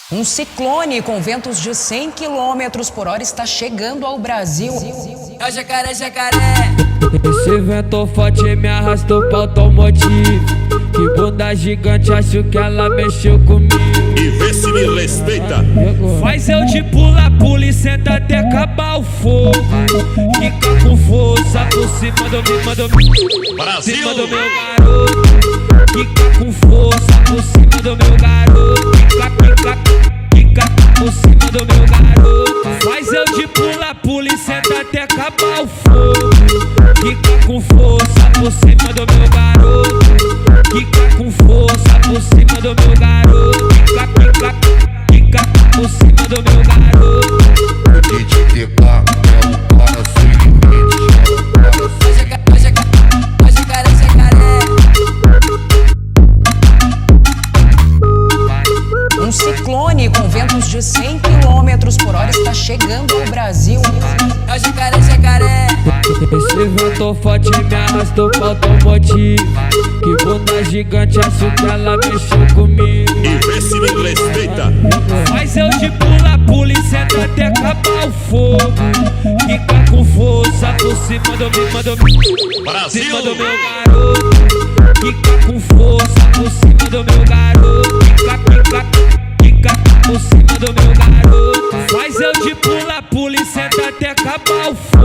Um ciclone com ventos de 100 km por hora está chegando ao Brasil. É o jacaré, jacaré. Esse vento forte me arrastou pra automotivo. Que bunda gigante, acho que ela mexeu comigo. E vê se me respeita. Faz eu de pula e senta até acabar o fogo. Fica com força por cima do Brasil! cima do meu garoto. Fica com força por cima do meu garoto. Fica por cima do meu garoto. Faz eu de pula e senta até acabar o fogo. Fica com força por cima do meu garoto. Fica com força por cima do meu garoto. Fica por cima do meu garoto. O DJ TK é o cara sem limite. É o jacaré, jacaré. Um ciclone com ventos de 100 km por hora está chegando ao Brasil. É o jacaré, jacaré. Esse vento forte me arrastou pra automotivo. Que bunda gigante, acho que ela mexeu comigo. E vê se me respeita. Faz eu de pula e senta até acabar o fogo. Fica com força por cima do Brasil! cima do meu garoto. Fica com força por cima do meu garoto. Fica por cima do meu garoto. Faz eu de pula e senta até acabar o fogo.